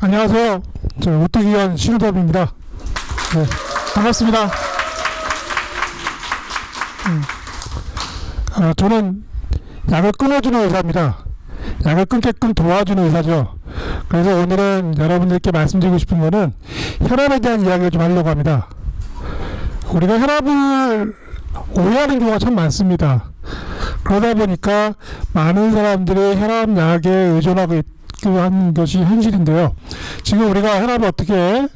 안녕하세요. 저 오뚜기관 신우섭입니다. 네, 반갑습니다. 저는 약을 끊어주는 의사입니다. 약을 끊게끔 도와주는 의사죠. 그래서 오늘은 여러분들께 말씀드리고 싶은 거는 혈압에 대한 이야기를 좀 하려고 합니다. 우리가 혈압을 오해하는 경우가 참 많습니다. 그러다 보니까 많은 사람들이 혈압약에 의존하고 있고 하는 것이 현실인데요. 지금 우리가 혈압을 어떻게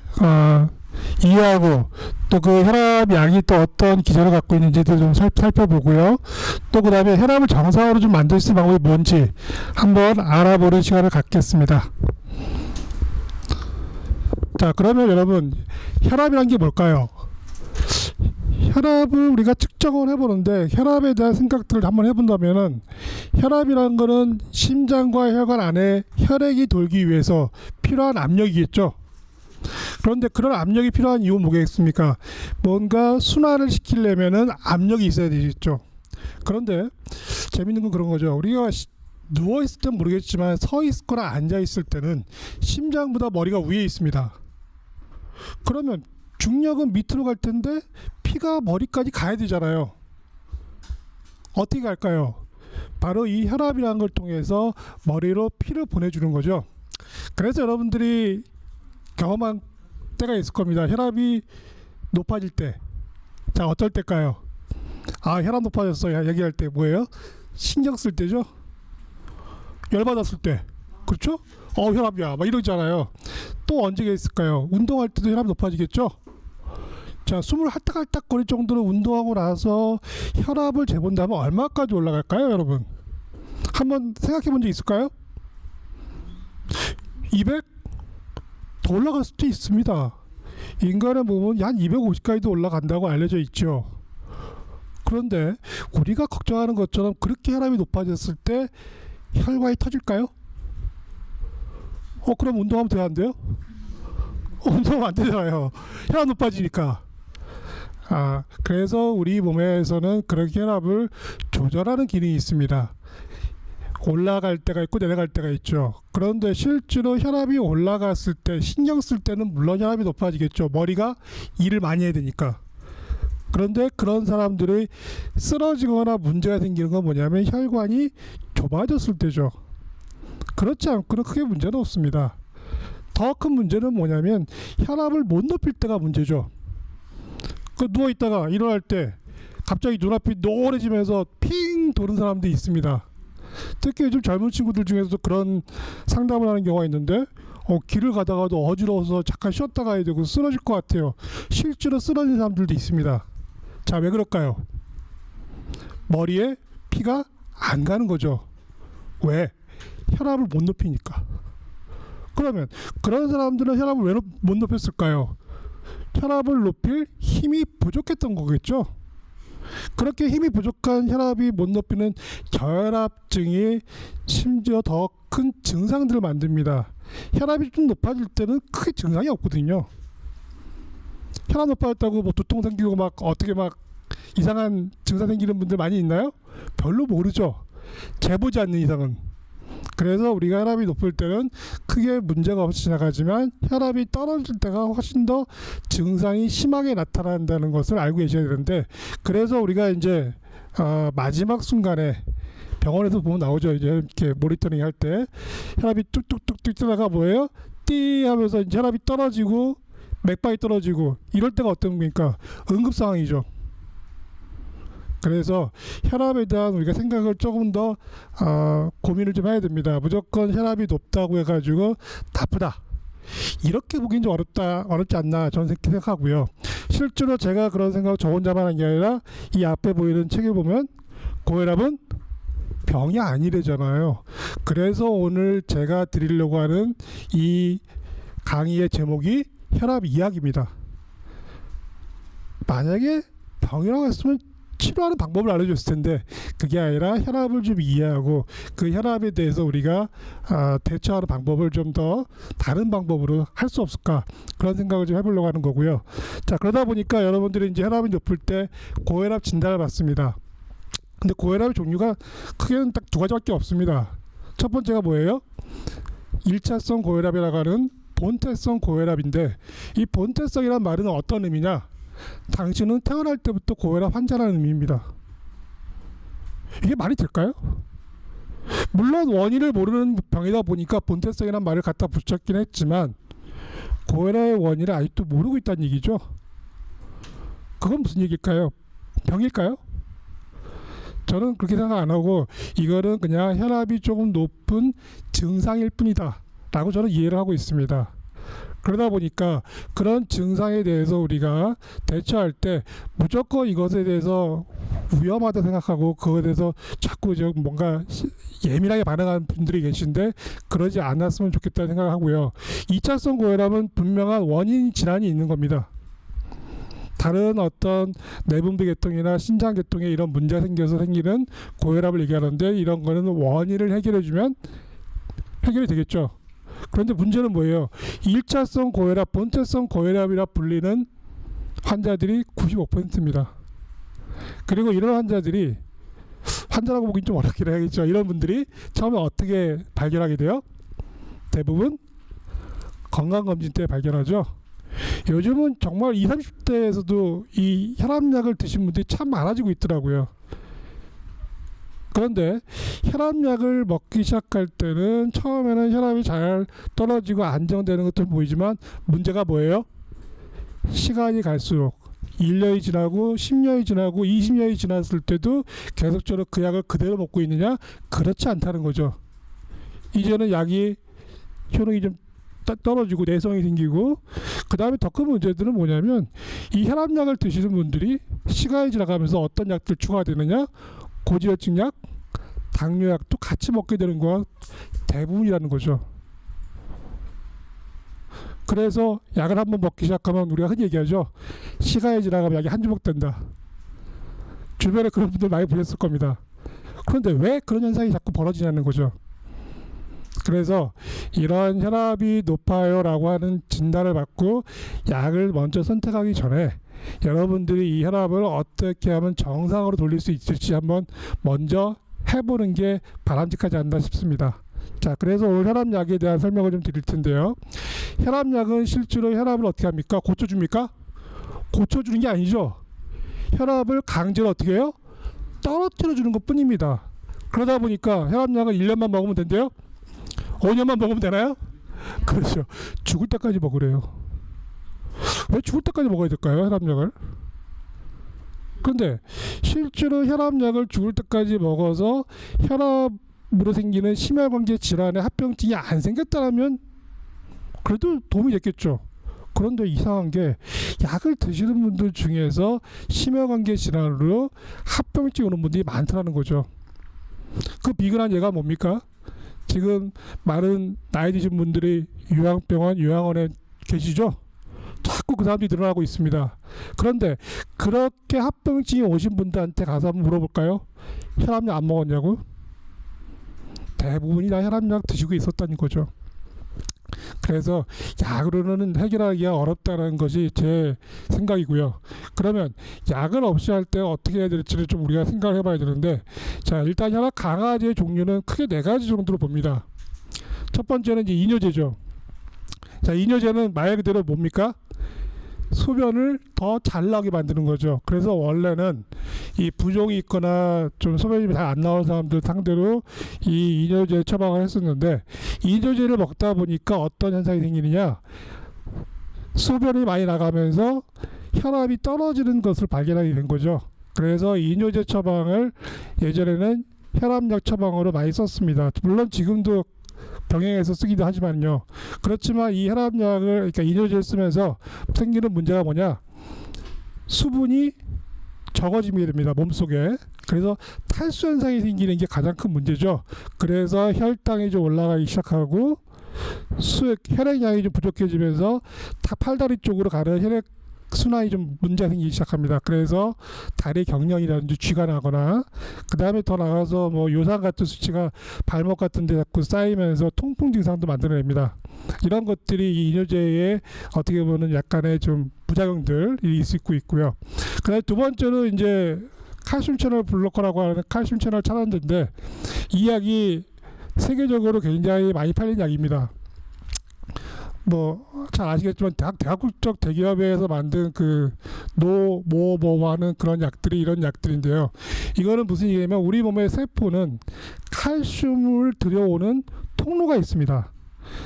이해하고 또 그 혈압약이 또 어떤 기전을 갖고 있는지도 좀 살펴보고요. 또 그 다음에 혈압을 정상으로 좀 만들 수 있는 방법이 뭔지 한번 알아보는 시간을 갖겠습니다. 자, 그러면 여러분, 혈압이란 게 뭘까요? 혈압을 우리가 측정을 해보는데 혈압에 대한 생각들을 한번 해본다면은 혈압이라는 거는 심장과 혈관 안에 혈액이 돌기 위해서 필요한 압력이겠죠. 그런데 그런 압력이 필요한 이유는 뭐겠습니까? 뭔가 순환을 시키려면은 압력이 있어야 되겠죠. 그런데 재밌는 건 그런 거죠. 우리가 누워있을 땐 모르겠지만 서 있거나 앉아 있을 때는 심장보다 머리가 위에 있습니다. 그러면 중력은 밑으로 갈 텐데 피가 머리까지 가야 되잖아요. 어떻게 갈까요? 바로 이 혈압이라는 걸 통해서 머리로 피를 보내주는 거죠. 그래서 여러분들이 경험한 때가 있을 겁니다. 혈압이 높아질 때. 자, 어떨 때일까요? 아, 혈압 높아졌어요. 얘기할 때 뭐예요? 신경 쓸 때죠. 열받았을 때. 그렇죠? 혈압이야. 막 이러잖아요. 또 언제가 있을까요? 운동할 때도 혈압 높아지겠죠? 자, 숨을 할딱할딱 거릴 정도로 운동하고 나서 혈압을 재본다면 얼마까지 올라갈까요, 여러분? 한번 생각해 본 적 있을까요? 200? 더 올라갈 수도 있습니다. 인간의 몸은 한 250까지도 올라간다고 알려져 있죠. 그런데 우리가 걱정하는 것처럼 그렇게 혈압이 높아졌을 때 혈관이 터질까요? 그럼 운동하면 돼야 안 돼요? 운동하면 안 되잖아요. 혈압 높아지니까. 그래서 우리 몸에서는 그렇게 혈압을 조절하는 기능이 있습니다. 올라갈 때가 있고 내려갈 때가 있죠. 그런데 실제로 혈압이 올라갔을 때 신경 쓸 때는 물론 혈압이 높아지겠죠. 머리가 일을 많이 해야 되니까. 그런데 그런 사람들이 쓰러지거나 문제가 생기는 건 뭐냐면 혈관이 좁아졌을 때죠. 그렇지 않고는 크게 문제는 없습니다. 더 큰 문제는 뭐냐면 혈압을 못 높일 때가 문제죠. 누워있다가 일어날 때 갑자기 눈앞이 노래지면서 핑 도는 사람들이 있습니다. 특히 요즘 젊은 친구들 중에서도 그런 상담을 하는 경우가 있는데 길을 가다가도 어지러워서 잠깐 쉬었다 가야 되고 쓰러질 것 같아요. 실제로 쓰러진 사람들도 있습니다. 자, 왜 그럴까요? 머리에 피가 안 가는 거죠. 왜? 혈압을 못 높이니까. 그러면 그런 사람들은 혈압을 왜 못 높였을까요? 혈압을 높일 힘이 부족했던 거겠죠. 그렇게 힘이 부족한 혈압이 못 높이는 저혈압증이 심지어 더 큰 증상들을 만듭니다. 혈압이 좀 높아질 때는 크게 증상이 없거든요. 혈압 높아졌다고 뭐 두통 생기고 막 어떻게 막 이상한 증상 생기는 분들 많이 있나요? 별로 모르죠. 재보지 않는 이상은. 그래서 우리가 혈압이 높을 때는 크게 문제가 없이 지나가지만 혈압이 떨어질 때가 훨씬 더 증상이 심하게 나타난다는 것을 알고 계셔야 되는데, 그래서 우리가 이제 마지막 순간에 병원에서 보면 나오죠. 이제 이렇게 모니터링 할 때 혈압이 뚝뚝뚝뚝 뛰다가 뭐예요? 띠 하면서 이제 혈압이 떨어지고 맥박이 떨어지고 이럴 때가 어떤 겁니까? 응급 상황이죠. 그래서 혈압에 대한 우리가 생각을 조금 더 고민을 좀 해야 됩니다. 무조건 혈압이 높다고 해가지고 나쁘다, 이렇게 보기엔 좀 어렵지 않나 저는 생각하고요. 실제로 제가 그런 생각을 저 혼자만 한 게 아니라 이 앞에 보이는 책에 보면 고혈압은 병이 아니래잖아요. 그래서 오늘 제가 드리려고 하는 이 강의의 제목이 혈압 이야기입니다. 만약에 병이라고 했으면 치료하는 방법을 알려줬을 텐데 그게 아니라 혈압을 좀 이해하고 그 혈압에 대해서 우리가 대처하는 방법을 좀 더 다른 방법으로 할 수 없을까, 그런 생각을 좀 해보려고 하는 거고요. 자, 그러다 보니까 여러분들이 이제 혈압이 높을 때 고혈압 진단을 받습니다. 근데 고혈압의 종류가 크게는 딱 두 가지밖에 없습니다. 첫 번째가 뭐예요? 1차성 고혈압이라고 하는 본태성 고혈압인데, 이 본태성이란 말은 어떤 의미냐? 당신은 태어날 때부터 고혈압 환자라는 의미입니다. 이게 말이 될까요? 물론 원인을 모르는 병이다 보니까 본태성이란 말을 갖다 붙였긴 했지만 고혈압의 원인을 아직도 모르고 있다는 얘기죠. 그건 무슨 얘기일까요? 병일까요? 저는 그렇게 생각 안 하고 이거는 그냥 혈압이 조금 높은 증상일 뿐이다 라고 저는 이해를 하고 있습니다. 그러다 보니까 그런 증상에 대해서 우리가 대처할 때 무조건 이것에 대해서 위험하다 생각하고 그것에 대해서 자꾸 뭔가 예민하게 반응하는 분들이 계신데, 그러지 않았으면 좋겠다는 생각을 하고요. 2차성 고혈압은 분명한 원인 질환이 있는 겁니다. 다른 어떤 내분비계통이나 신장계통에 이런 문제가 생겨서 생기는 고혈압을 얘기하는데, 이런 거는 원인을 해결해주면 해결이 되겠죠. 그런데 문제는 뭐예요? 1차성 고혈압, 본태성 고혈압이라 불리는 환자들이 95%입니다. 그리고 이런 환자들이, 환자라고 보긴 좀 어렵긴 하겠죠. 이런 분들이 처음에 어떻게 발견하게 돼요? 대부분 건강검진 때 발견하죠. 요즘은 정말 20, 30대에서도 이 혈압약을 드신 분들이 참 많아지고 있더라고요. 그런데 혈압약을 먹기 시작할 때는 처음에는 혈압이 잘 떨어지고 안정되는 것도 보이지만, 문제가 뭐예요? 시간이 갈수록 1년이 지나고 10년이 지나고 20년이 지났을 때도 계속적으로 그 약을 그대로 먹고 있느냐? 그렇지 않다는 거죠. 이제는 약이 효능이 좀 떨어지고 내성이 생기고, 그 다음에 더 큰 문제들은 뭐냐면, 이 혈압약을 드시는 분들이 시간이 지나가면서 어떤 약들 추가되느냐? 고지혈증 약, 당뇨약도 같이 먹게 되는 거가 대부분이라는 거죠. 그래서 약을 한번 먹기 시작하면 우리가 흔히 얘기하죠. 시간이 지나가면 약이 한 주먹 된다. 주변에 그런 분들 많이 보셨을 겁니다. 그런데 왜 그런 현상이 자꾸 벌어지냐는 거죠. 그래서 이런 혈압이 높아요 라고 하는 진단을 받고 약을 먼저 선택하기 전에 여러분들이 이 혈압을 어떻게 하면 정상으로 돌릴 수 있을지 한번 먼저 해보는 게 바람직하지 않나 싶습니다. 자, 그래서 오늘 혈압약에 대한 설명을 좀 드릴 텐데요. 혈압약은 실제로 혈압을 어떻게 합니까? 고쳐줍니까? 고쳐주는 게 아니죠. 혈압을 강제로 어떻게 해요? 떨어뜨려 주는 것 뿐입니다. 그러다 보니까 혈압약을 1년만 먹으면 된대요? 5년만 먹으면 되나요? 그렇죠. 죽을 때까지 먹으래요. 왜 죽을 때까지 먹어야 될까요? 혈압약을? 그런데 실제로 혈압약을 죽을 때까지 먹어서 혈압으로 생기는 심혈관계 질환의 합병증이 안 생겼다면 그래도 도움이 됐겠죠. 그런데 이상한 게, 약을 드시는 분들 중에서 심혈관계 질환으로 합병증이 오는 분들이 많다는 거죠. 그 비근한 예가 뭡니까? 지금 많은 나이 드신 분들이 요양병원, 요양원에 계시죠? 자꾸 그 사람들이 늘어나고 있습니다. 그런데 그렇게 합병증이 오신 분들한테 가서 한번 물어볼까요? 혈압약 안 먹었냐고? 대부분이 다 혈압약 드시고 있었다는 거죠. 그래서 약으로는 해결하기가 어렵다는 것이 제 생각이고요. 그러면 약을 없이 할 때 어떻게 해야 될지를 좀 우리가 생각을 해봐야 되는데, 자, 일단 혈압 강화제의 종류는 크게 4가지 정도로 봅니다. 첫 번째는 이제 이뇨제죠. 자, 이뇨제는 말 그대로 뭡니까? 소변을 더 잘 나오게 만드는 거죠. 그래서 원래는 이 부종이 있거나 좀 소변이 잘 안 나오는 사람들 상대로 이 이뇨제 처방을 했었는데, 이뇨제를 먹다 보니까 어떤 현상이 생기느냐, 소변이 많이 나가면서 혈압이 떨어지는 것을 발견하게 된 거죠. 그래서 이뇨제 처방을 예전에는 혈압약 처방으로 많이 썼습니다. 물론 지금도 병행해서 쓰기도 하지만요. 그렇지만 이 혈압약을, 그러니까 이뇨제를 쓰면서 생기는 문제가 뭐냐, 수분이 적어지게 됩니다, 몸속에. 그래서 탈수 현상이 생기는 게 가장 큰 문제죠. 그래서 혈당이 좀 올라가기 시작하고 혈액량이 좀 부족해지면서 팔다리 쪽으로 가는 혈액 순환이 좀 문제가 생기기 시작합니다. 그래서 다리 경련이라든지 쥐가 나거나, 그 다음에 더 나가서 뭐 요산 같은 수치가 발목 같은 데 자꾸 쌓이면서 통풍 증상도 만들어냅니다. 이런 것들이 이 이뇨제의 어떻게 보면 약간의 좀 부작용들이 있고 있고요. 그 다음에 두 번째로 이제 칼슘 채널 블로커라고 하는 칼슘 채널 차단제인데, 이 약이 세계적으로 굉장히 많이 팔린 약입니다. 뭐 잘 아시겠지만 대학국적 대기업에서 만든 그 노모모 하는 그런 약들이 이런 약들인데요. 이거는 무슨 얘기냐면 우리 몸의 세포는 칼슘을 들여오는 통로가 있습니다.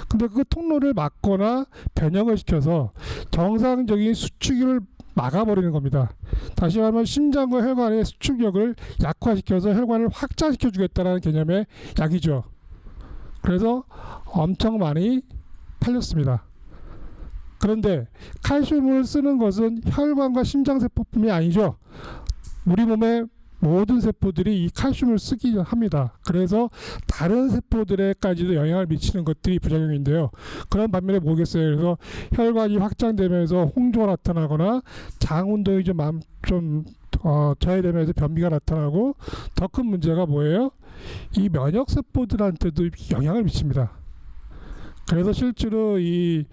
근데 그 통로를 막거나 변형을 시켜서 정상적인 수축을 막아버리는 겁니다. 다시 말하면 심장과 혈관의 수축력을 약화시켜서 혈관을 확장시켜 주겠다는 개념의 약이죠. 그래서 엄청 많이 팔렸습니다. 그런데 칼슘을 쓰는 것은 혈관과 심장세포뿐이 아니죠. 우리 몸의 모든 세포들이 이 칼슘을 쓰기 합니다. 그래서 다른 세포들에까지도 영향을 미치는 것들이 부작용인데요. 그런 반면에 뭐겠어요? 그래서 혈관이 확장되면서 홍조가 나타나거나 장 운동이 좀 저해되면서 변비가 나타나고, 더 큰 문제가 뭐예요? 이 면역 세포들한테도 영향을 미칩니다. 그래서 실제로 이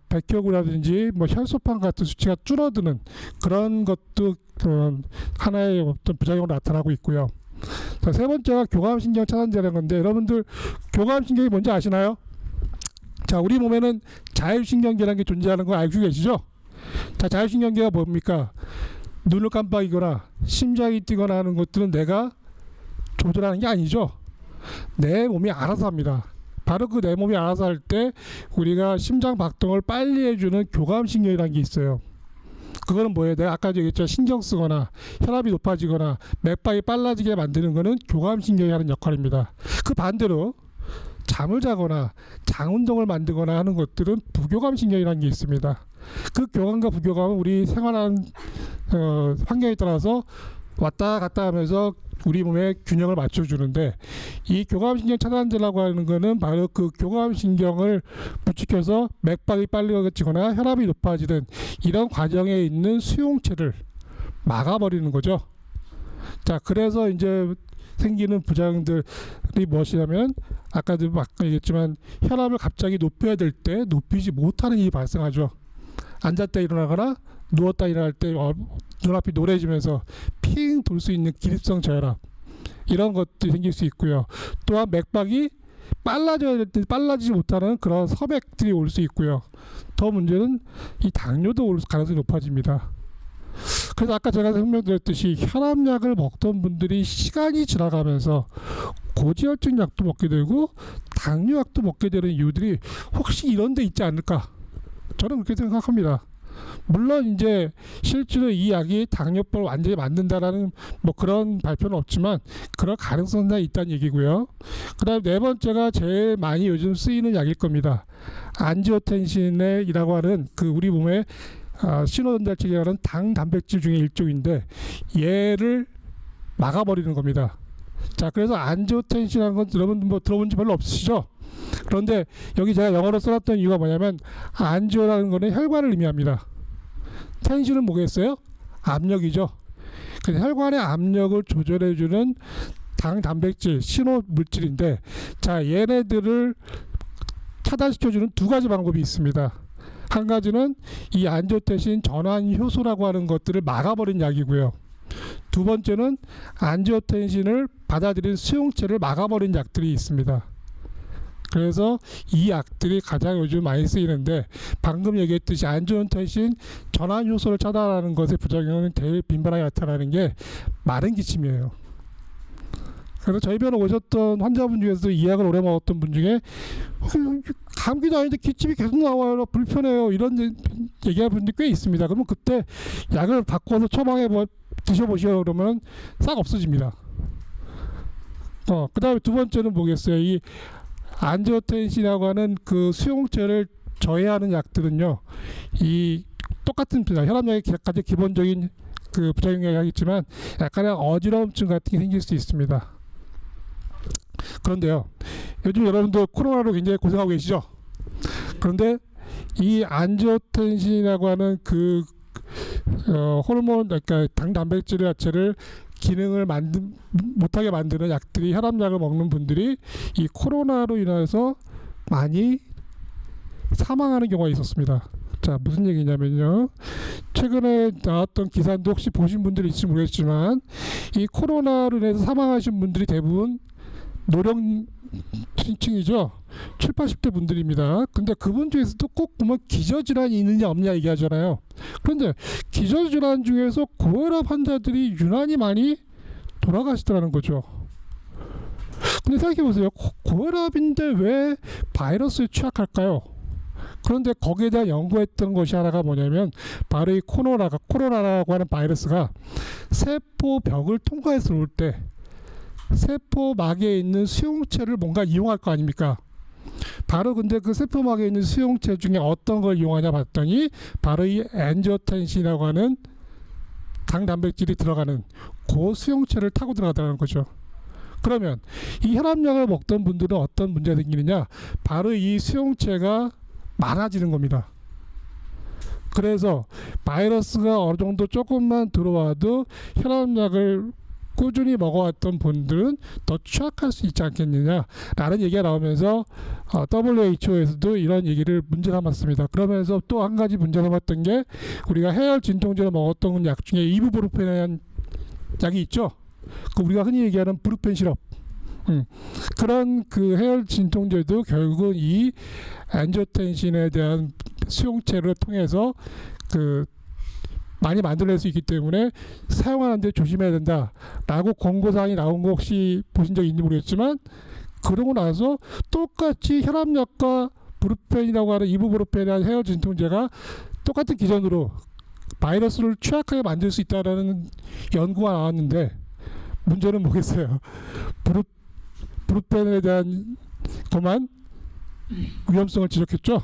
백혈구라든지 뭐 혈소판 같은 수치가 줄어드는 그런 것도 하나의 어떤 부작용으로 나타나고 있고요. 자, 세 번째가 교감신경 차단제라는 건데, 여러분들 교감신경이 뭔지 아시나요? 자, 우리 몸에는 자율신경계라는 게 존재하는 거 알고 계시죠? 자, 자율신경계가 뭡니까? 눈을 깜빡이거나 심장이 뛰거나 하는 것들은 내가 조절하는 게 아니죠. 내 몸이 알아서 합니다. 바로 그 내 몸이 알아서 할 때 우리가 심장 박동을 빨리 해주는 교감신경이라는 게 있어요. 그거는 뭐예요? 내가 아까 얘기했죠. 신경 쓰거나 혈압이 높아지거나 맥박이 빨라지게 만드는 거는 교감신경이 하는 역할입니다. 그 반대로 잠을 자거나 장 운동을 만들거나 하는 것들은 부교감신경이라는 게 있습니다. 그 교감과 부교감은 우리 생활하는 환경에 따라서 왔다 갔다 하면서 우리 몸의 균형을 맞춰주는데, 이 교감신경 차단제라고 하는 거는 바로 그 교감신경을 부추겨서 맥박이 빨라지거나 혈압이 높아지는 이런 과정에 있는 수용체를 막아버리는 거죠. 자, 그래서 이제 생기는 부작용들이 무엇이냐면, 아까도 얘기했지만 혈압을 갑자기 높여야 될 때 높이지 못하는 일이 발생하죠. 앉았다 일어나거나 누웠다 일어날 때 눈앞이 노래지면서 핑 돌 수 있는 기립성 저혈압, 이런 것들이 생길 수 있고요. 또한 맥박이 빨라져야 될 때 빨라지지 못하는 그런 서백들이 올 수 있고요. 더 문제는 이 당뇨도 올 가능성이 높아집니다. 그래서 아까 제가 설명드렸듯이 혈압약을 먹던 분들이 시간이 지나가면서 고지혈증 약도 먹게 되고 당뇨약도 먹게 되는 이유들이 혹시 이런 데 있지 않을까? 저는 그렇게 생각합니다. 물론 이제 실제로 이 약이 당뇨병을 완전히 만든다라는 뭐 그런 발표는 없지만 그럴 가능성이 있다는 얘기고요. 그 다음에 네 번째가 제일 많이 요즘 쓰이는 약일 겁니다. 안지오텐신이라고 하는 그 우리 몸의 신호전달체계에 하는 당 단백질 중에 일종인데, 얘를 막아버리는 겁니다. 자, 그래서 안지오텐신이라는 건 여러분 뭐 들어본 지 별로 없으시죠? 그런데 여기 제가 영어로 써놨던 이유가 뭐냐면, 안지오라는 거는 혈관을 의미합니다. 텐신은 뭐겠어요? 압력이죠. 그래서 혈관의 압력을 조절해주는 당 단백질 신호 물질인데, 자, 얘네들을 차단시켜주는 두 가지 방법이 있습니다. 한 가지는 이 안지오텐신 전환 효소라고 하는 것들을 막아버린 약이고요. 두 번째는 안지오텐신을 받아들인 수용체를 막아버린 약들이 있습니다. 그래서 이 약들이 가장 요즘 많이 쓰이는데, 방금 얘기했듯이 안지오텐신 전환 효소를 차단하는 것의 부작용은 제일 빈번하게 나타나는 게 마른 기침이에요. 그래서 저희 병원에 오셨던 환자분 중에서도 이 약을 오래 먹었던 분 중에 감기도 아닌데 기침이 계속 나와요, 불편해요, 이런 얘기하는 분들이 꽤 있습니다. 그러면 그때 약을 바꿔서 처방해 드셔보시오 그러면 싹 없어집니다. 그 다음에 두 번째는 뭐겠어요? 이 안지오텐신이라고 하는 그 수용체를 저해하는 약들은요, 이 똑같은 혈압약의 가장 기본적인 그 부작용이 있지만 약간의 어지러움증 같은 게 생길 수 있습니다. 그런데요, 요즘 여러분들 코로나로 굉장히 고생하고 계시죠? 그런데 이 안지오텐신이라고 하는 그 호르몬, 그러니까 당 단백질 자체를 기능을 못하게 만드는 약들이, 혈압약을 먹는 분들이 이 코로나로 인해서 많이 사망하는 경우가 있었습니다. 자, 무슨 얘기냐면요, 최근에 나왔던 기사인데 혹시 보신 분들이 있을지 모르겠지만, 이 코로나로 인해서 사망하신 분들이 대부분 노령층이죠. 7, 80대 분들입니다. 근데 그분 중에서도 꼭 보면 기저질환이 있느냐 없느냐 얘기하잖아요. 그런데 기저질환 중에서 고혈압 환자들이 유난히 많이 돌아가시더라는 거죠. 근데 생각해보세요. 고혈압인데 왜 바이러스에 취약할까요? 그런데 거기에 대한 연구했던 것이 하나가 뭐냐면 바로 이 코로나라고 하는 바이러스가 세포벽을 통과해서 올 때 세포막에 있는 수용체를 뭔가 이용할 거 아닙니까? 바로 근데 그 세포막에 있는 수용체 중에 어떤 걸 이용하냐 봤더니 바로 이 엔지오텐신이라고 하는 당 단백질이 들어가는 그 수용체를 타고 들어가더라는 거죠. 그러면 이 혈압약을 먹던 분들은 어떤 문제가 생기느냐? 바로 이 수용체가 많아지는 겁니다. 그래서 바이러스가 어느 정도 조금만 들어와도 혈압약을 꾸준히 먹어왔던 분들은 더 취약할 수 있지 않겠느냐 라는 얘기가 나오면서 WHO에서도 이런 얘기를 문제 삼았습니다. 그러면서 또 한 가지 문제 삼았던 게 우리가 해열 진통제를 먹었던 약 중에 이부브루펜이라는 약이 있죠. 그 우리가 흔히 얘기하는 브루펜 시럽. 그런 그 해열 진통제도 결국은 이 엔지오텐신에 대한 수용체를 통해서 그 많이 만들어낼 수 있기 때문에 사용하는데 조심해야 된다라고 권고사항이 나온 거 혹시 보신 적 있는지 모르겠지만 그러고 나서 똑같이 혈압약과 브루펜이라고 하는 이부브루펜이라는 해열 진통제가 똑같은 기전으로 바이러스를 취약하게 만들 수 있다는 연구가 나왔는데 문제는 뭐겠어요? 브루펜에 대한 것만 위험성을 지적했죠.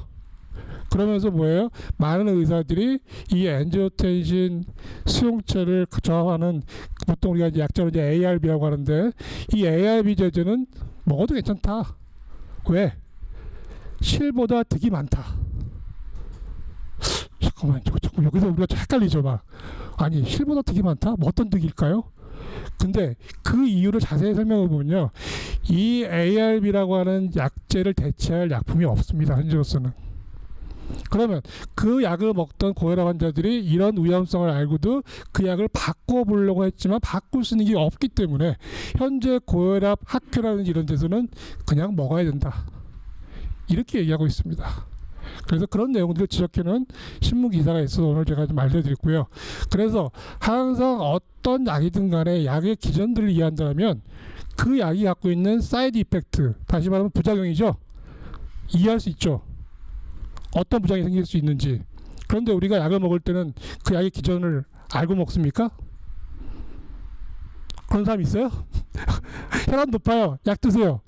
그러면서 뭐예요? 많은 의사들이 이 엔지오텐신 수용체를 저하는 보통 우리가 이제 약자로 이제 ARB라고 하는데 이 ARB 제제는 먹어도 괜찮다. 왜? 실보다 득이 많다. 잠깐만 여기서 우리가 헷갈리죠 막. 아니 실보다 득이 많다? 뭐 어떤 득일까요? 근데 그 이유를 자세히 설명해 보면요. 이 ARB라고 하는 약제를 대체할 약품이 없습니다. 현재로서는. 그러면 그 약을 먹던 고혈압 환자들이 이런 위험성을 알고도 그 약을 바꿔보려고 했지만 바꿀 수 있는 게 없기 때문에 현재 고혈압 학회라든지 이런 데서는 그냥 먹어야 된다. 이렇게 얘기하고 있습니다. 그래서 그런 내용들을 지적해놓은 신문 기사가 있어서 오늘 제가 좀 알려드렸고요. 그래서 항상 어떤 약이든 간에 약의 기전들을 이해한다면 그 약이 갖고 있는 사이드 이펙트, 다시 말하면 부작용이죠. 이해할 수 있죠. 어떤 부작용이 생길 수 있는지. 그런데 우리가 약을 먹을 때는 그 약의 기전을 알고 먹습니까? 그런 사람 있어요? 혈압 높아요. 약 드세요.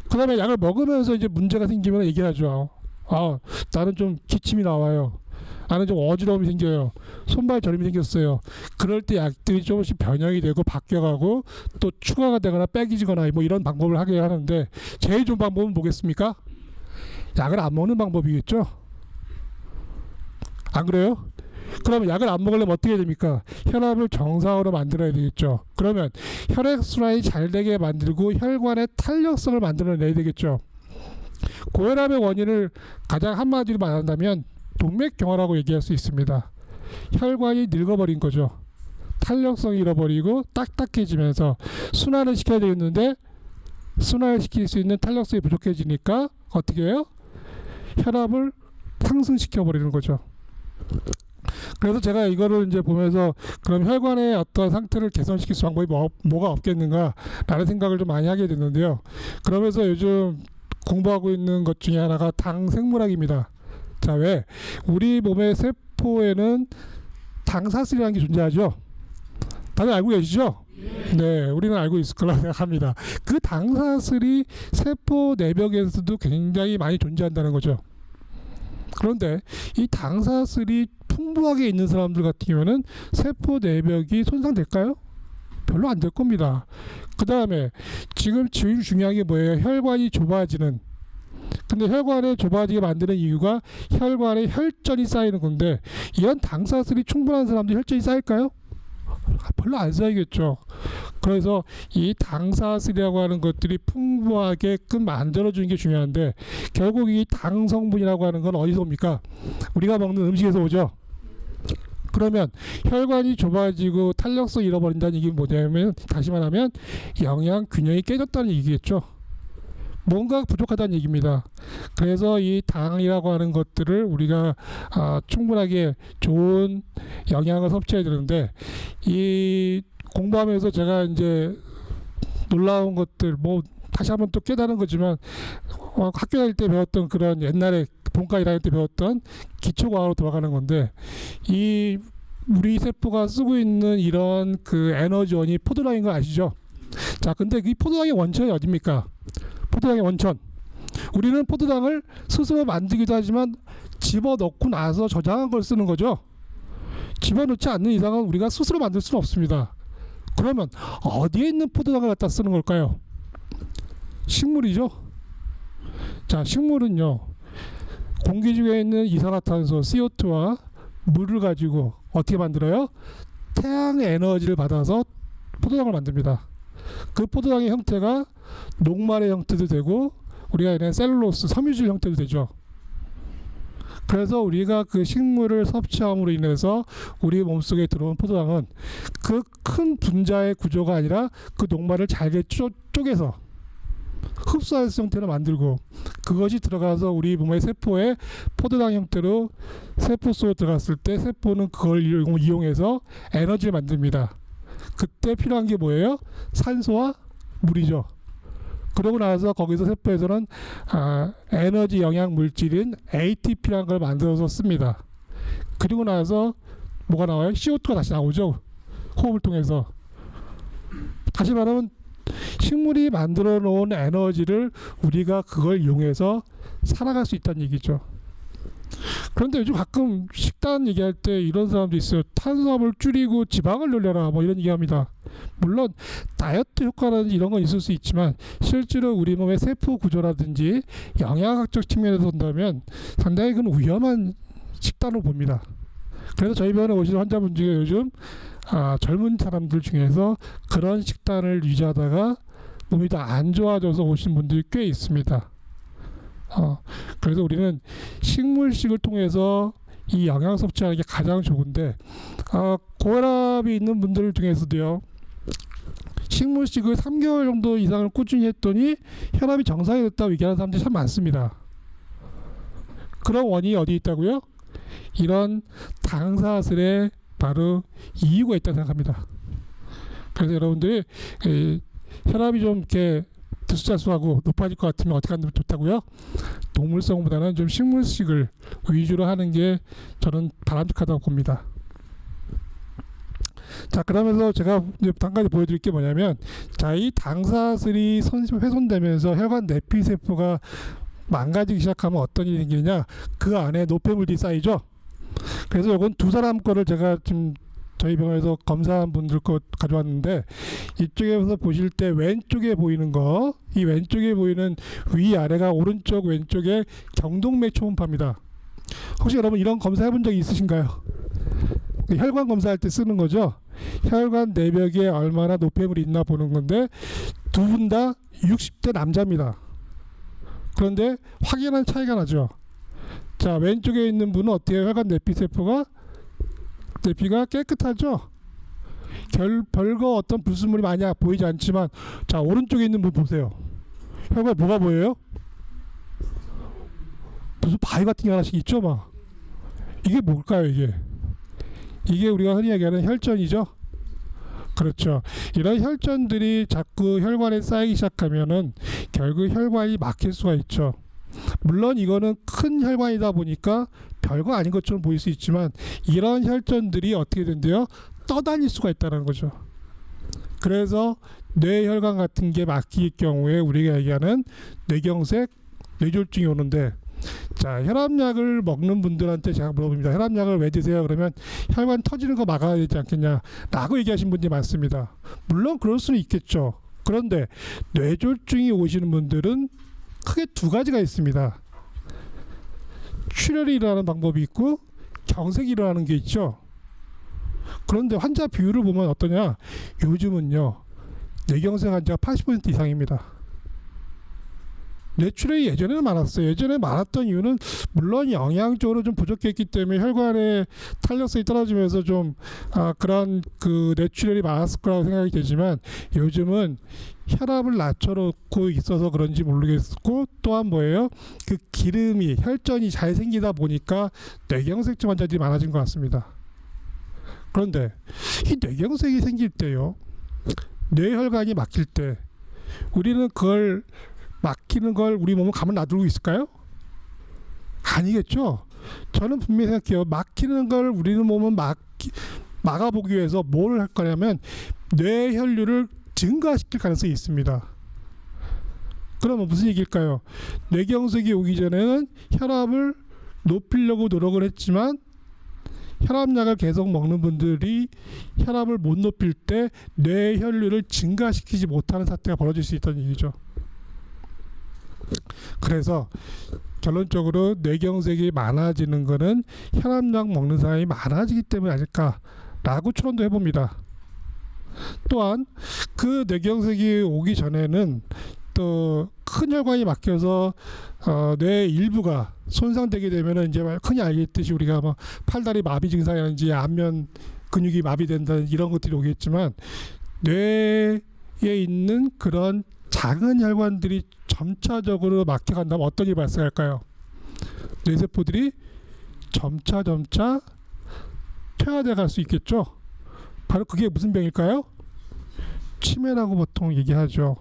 그 다음에 약을 먹으면서 이제 문제가 생기면 얘기하죠. 나는 좀 기침이 나와요. 나는 좀 어지러움이 생겨요. 손발 저림이 생겼어요. 그럴 때 약들이 조금씩 변형이 되고 바뀌어가고 또 추가가 되거나 빼기지거나 뭐 이런 방법을 하게 하는데 제일 좋은 방법은 뭐겠습니까? 약을 안 먹는 방법이겠죠. 안 그래요? 그러면 약을 안 먹으려면 어떻게 해야 됩니까? 혈압을 정상으로 만들어야 되겠죠. 그러면 혈액순환이 잘 되게 만들고 혈관의 탄력성을 만들어내야 되겠죠. 고혈압의 원인을 가장 한마디로 말한다면 동맥경화라고 얘기할 수 있습니다. 혈관이 늙어버린 거죠. 탄력성이 잃어버리고 딱딱해지면서 순환을 시켜야 되겠는데 순환을 시킬 수 있는 탄력성이 부족해지니까 어떻게 해요? 혈압을 상승시켜버리는 거죠. 그래서 제가 이거를 이제 보면서 그럼 혈관의 어떤 상태를 개선시킬 수 있는 방법이 뭐가 없겠는가 라는 생각을 좀 많이 하게 됐는데요. 그러면서 요즘 공부하고 있는 것 중에 하나가 당생물학입니다. 자, 왜? 우리 몸의 세포에는 당사슬이라는 게 존재하죠. 다들 알고 계시죠? 네, 우리는 알고 있을 거라고 생각합니다. 그 당사슬이 세포 내벽에서도 굉장히 많이 존재한다는 거죠. 그런데 이 당사슬이 풍부하게 있는 사람들 같은 경우는 세포 내벽이 손상될까요? 별로 안 될 겁니다. 그 다음에 지금 제일 중요한 게 뭐예요? 혈관이 좁아지는. 근데 혈관이 좁아지게 만드는 이유가 혈관에 혈전이 쌓이는 건데 이런 당사슬이 충분한 사람들 혈전이 쌓일까요? 별로 안 쌓이겠죠. 그래서 이 당사슬이라고 하는 것들이 풍부하게끔 만들어주는 게 중요한데 결국 이 당 성분이라고 하는 건 어디서 옵니까? 우리가 먹는 음식에서 오죠. 그러면 혈관이 좁아지고 탄력성 잃어버린다는 얘기는 뭐냐면, 다시 말하면 영양 균형이 깨졌다는 얘기겠죠. 뭔가 부족하다는 얘기입니다. 그래서 이 당이라고 하는 것들을 우리가 충분하게 좋은 영양을 섭취해야 되는데, 이 공부하면서 제가 이제 놀라운 것들, 뭐 다시 한번 또 깨달은 거지만, 학교 다닐 때 배웠던 그런 옛날에 본과 1학년 때 배웠던 기초과학으로 돌아가는 건데, 이 우리 세포가 쓰고 있는 이런 그 에너지원이 포도당인 거 아시죠? 자, 근데 이 포도당의 원천이 어딥니까? 포도당의 원천. 우리는 포도당을 스스로 만들기도 하지만 집어넣고 나서 저장한 걸 쓰는 거죠. 집어넣지 않는 이상은 우리가 스스로 만들 수는 없습니다. 그러면 어디에 있는 포도당을 갖다 쓰는 걸까요? 식물이죠. 자, 식물은요, 공기 중에 있는 이산화탄소 CO2와 물을 가지고 어떻게 만들어요? 태양의 에너지를 받아서 포도당을 만듭니다. 그 포도당의 형태가 녹말의 형태도 되고, 우리가 얘네 셀룰로스, 섬유질 형태도 되죠. 그래서 우리가 그 식물을 섭취함으로 인해서 우리 몸속에 들어온 포도당은 그 큰 분자의 구조가 아니라 그 녹말을 잘게 쪼개서 흡수할 수 형태로 만들고, 그것이 들어가서 우리 몸의 세포에 포도당 형태로 세포 속으로 들어갔을 때 세포는 그걸 이용해서 에너지를 만듭니다. 그때 필요한 게 뭐예요? 산소와 물이죠. 그러고 나서 거기서 세포에서는 에너지 영양 물질인 ATP라는 걸 만들어서 씁니다. 그리고 나서 뭐가 나와요? CO2가 다시 나오죠. 호흡을 통해서. 다시 말하면 식물이 만들어 놓은 에너지를 우리가 그걸 이용해서 살아갈 수 있다는 얘기죠. 그런데 요즘 가끔 식단 얘기할 때 이런 사람도 있어요. 탄수화물 줄이고 지방을 늘려라, 뭐 이런 얘기합니다. 물론 다이어트 효과라든지 이런 건 있을 수 있지만, 실제로 우리 몸의 세포 구조라든지 영양학적 측면에서 본다면 상당히 그건 위험한 식단으로 봅니다. 그래서 저희 병원에 오시는 환자분 중에 요즘 젊은 사람들 중에서 그런 식단을 유지하다가 몸이 더 안 좋아져서 오신 분들이 꽤 있습니다. 그래서 우리는 식물식을 통해서 이 영양 섭취하는 게 가장 좋은데, 고혈압이 있는 분들 중에서도요, 식물식을 3개월 정도 이상을 꾸준히 했더니 혈압이 정상이 됐다고 얘기하는 사람들이 참 많습니다. 그런 원인이 어디 있다고요? 이런 당사슬에 바로 이유가 있다고 생각합니다. 그래서 여러분들이 혈압이 좀 이렇게 들쑥날쑥하고 높아질 것 같으면 어떻게 하면 좋다고요? 동물성보다는 좀 식물식을 위주로 하는 게 저는 바람직하다고 봅니다. 자, 그러면서 제가 이제 한 가지 보여드릴 게 뭐냐면, 자, 이 당사슬이 훼손되면서 혈관 내피세포가 망가지기 시작하면 어떤 일이 생기느냐, 그 안에 노폐물들이 쌓이죠. 그래서 이건 두 사람 거를 제가 지금 저희 병원에서 검사한 분들 거 가져왔는데, 이쪽에서 보실 때 왼쪽에 보이는 거, 이 왼쪽에 보이는 위아래가 오른쪽 왼쪽에 경동맥 초음파입니다. 혹시 여러분 이런 검사 해본 적이 있으신가요? 혈관 검사할 때 쓰는 거죠. 혈관 내벽에 얼마나 노폐물이 있나 보는 건데, 두 분 다 60대 남자입니다. 그런데 확연한 차이가 나죠. 자, 왼쪽에 있는 분은 어때요? 혈관 내피세포가 내피가 깨끗하죠. 별거 어떤 불순물이 많이 보이지 않지만, 자, 오른쪽에 있는 분 보세요. 혈관에 뭐가 보여요? 무슨 바위 같은 게 하나씩 있죠, 막. 이게 뭘까요, 이게? 이게 우리가 흔히 얘기하는 혈전이죠. 그렇죠. 이런 혈전들이 자꾸 혈관에 쌓이기 시작하면은 결국 혈관이 막힐 수가 있죠. 물론 이거는 큰 혈관이다 보니까 별거 아닌 것처럼 보일 수 있지만, 이런 혈전들이 어떻게 된대요? 떠다닐 수가 있다는 거죠. 그래서 뇌혈관 같은 게 막힐 경우에 우리가 얘기하는 뇌경색, 뇌졸중이 오는데, 자, 혈압약을 먹는 분들한테 제가 물어봅니다. 혈압약을 왜 드세요? 그러면 혈관 터지는 거 막아야 되지 않겠냐 라고 얘기하신 분들이 많습니다. 물론 그럴 수는 있겠죠. 그런데 뇌졸중이 오시는 분들은 크게 두 가지가 있습니다. 출혈이 일어나는 방법이 있고 경색이 일어나는 게 있죠. 그런데 환자 비율을 보면 어떠냐? 요즘은요, 뇌경색 환자가 80% 이상입니다. 뇌출혈이 예전에는 많았어요. 예전에 많았던 이유는 물론 영양적으로 좀 부족했기 때문에 혈관의 탄력성이 떨어지면서 좀 그런 그 뇌출혈이 많았을 거라고 생각이 되지만 요즘은 혈압을 낮춰놓고 있어서 그런지 모르겠고 또한 뭐예요? 그 기름이 혈전이 잘 생기다 보니까 뇌경색증 환자들이 많아진 것 같습니다. 그런데 이 뇌경색이 생길 때요, 뇌혈관이 막힐 때 우리는 그걸 막히는 걸 우리 몸은 가만 놔두고 있을까요? 아니겠죠. 저는 분명히 생각해요. 막히는 걸 우리는 몸은 막아보기 위해서 뭘 할 거냐면 뇌혈류를 증가시킬 가능성이 있습니다. 그러면 무슨 얘기일까요? 뇌경색이 오기 전에는 혈압을 높이려고 노력을 했지만 혈압약을 계속 먹는 분들이 혈압을 못 높일 때 뇌혈류를 증가시키지 못하는 사태가 벌어질 수 있다는 얘기죠. 그래서 결론적으로 뇌경색이 많아지는 것은 혈압약 먹는 사람이 많아지기 때문이 아닐까라고 추론도 해봅니다. 또한 그 뇌경색이 오기 전에는 또 큰 혈관이 막혀서 뇌 일부가 손상되게 되면은 이제 흔히 알겠듯이 우리가 뭐 팔다리 마비 증상이라든지 안면 근육이 마비된다는 이런 것들이 오겠지만 뇌에 있는 그런 작은 혈관들이 점차적으로 막혀간다면 어떤 일이 발생할까요? 뇌세포들이 점차 퇴화돼 갈 수 있겠죠. 바로 그게 무슨 병일까요? 치매라고 보통 얘기하죠.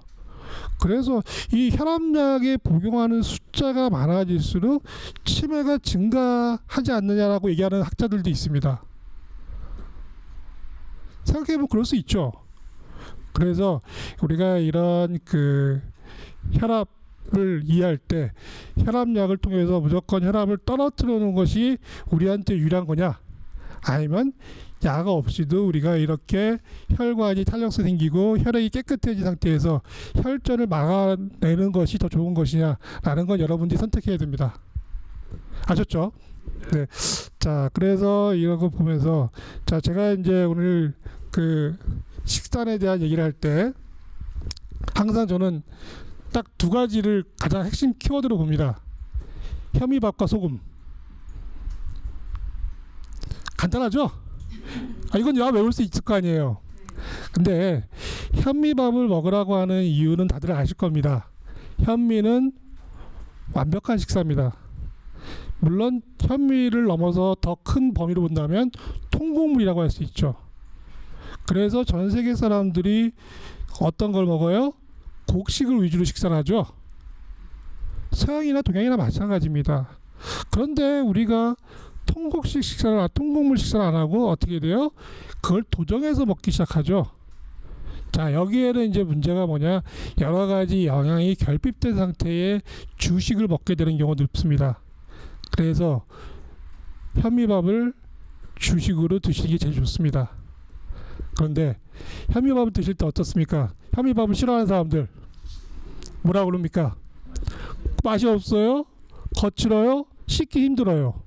그래서 이 혈압약에 복용하는 숫자가 많아질수록 치매가 증가하지 않느냐라고 얘기하는 학자들도 있습니다. 생각해보면 그럴 수 있죠. 그래서 우리가 이런 그 혈압을 이해할 때 혈압약을 통해서 무조건 혈압을 떨어뜨려 놓은 것이 우리한테 유리한 거냐, 아니면 약 없이도 우리가 이렇게 혈관이 탄력성이 생기고 혈액이 깨끗해진 상태에서 혈전을 막아내는 것이 더 좋은 것이냐라는 건 여러분들이 선택해야 됩니다. 아셨죠? 네. 자, 그래서 이런 거 보면서 자, 제가 이제 오늘 그 식단에 대한 얘기를 할 때 항상 저는 딱 두 가지를 가장 핵심 키워드로 봅니다. 현미밥과 소금. 간단하죠? 이건 야 외울 수 있을 거 아니에요. 근데 현미밥을 먹으라고 하는 이유는 다들 아실 겁니다. 현미는 완벽한 식사입니다. 물론 현미를 넘어서 더 큰 범위로 본다면 통곡물이라고 할 수 있죠. 그래서 전 세계 사람들이 어떤 걸 먹어요? 곡식을 위주로 식사를 하죠. 서양이나 동양이나 마찬가지입니다. 그런데 우리가 통곡물 식사를 안 하고 어떻게 돼요? 그걸 도정해서 먹기 시작하죠. 자, 여기에는 이제 문제가 뭐냐, 여러 가지 영양이 결핍된 상태의 주식을 먹게 되는 경우가 높습니다. 그래서 현미밥을 주식으로 드시는 게 제일 좋습니다. 그런데 현미밥을 드실 때 어떻습니까? 현미밥을 싫어하는 사람들 뭐라 그럽니까? 맛이 없어요? 거칠어요? 씻기 힘들어요.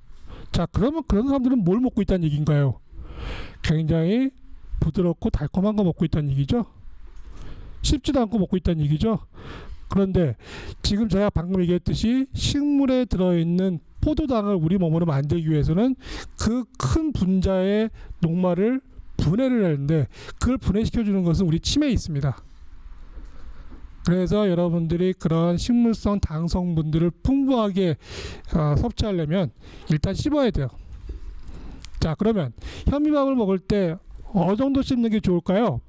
자, 그러면 그런 사람들은 뭘 먹고 있다는 얘기인가요? 굉장히 부드럽고 달콤한 거 먹고 있다는 얘기죠. 씹지도 않고 먹고 있다는 얘기죠. 그런데 지금 제가 방금 얘기했듯이 식물에 들어있는 포도당을 우리 몸으로 만들기 위해서는 그 큰 분자의 녹말을 분해를 하는데 그걸 분해시켜주는 것은 우리 침에 있습니다. 그래서 여러분들이 그런 식물성 당 성분들을 풍부하게 섭취하려면 일단 씹어야 돼요. 자, 그러면 현미밥을 먹을 때 어느 정도 씹는 게 좋을까요?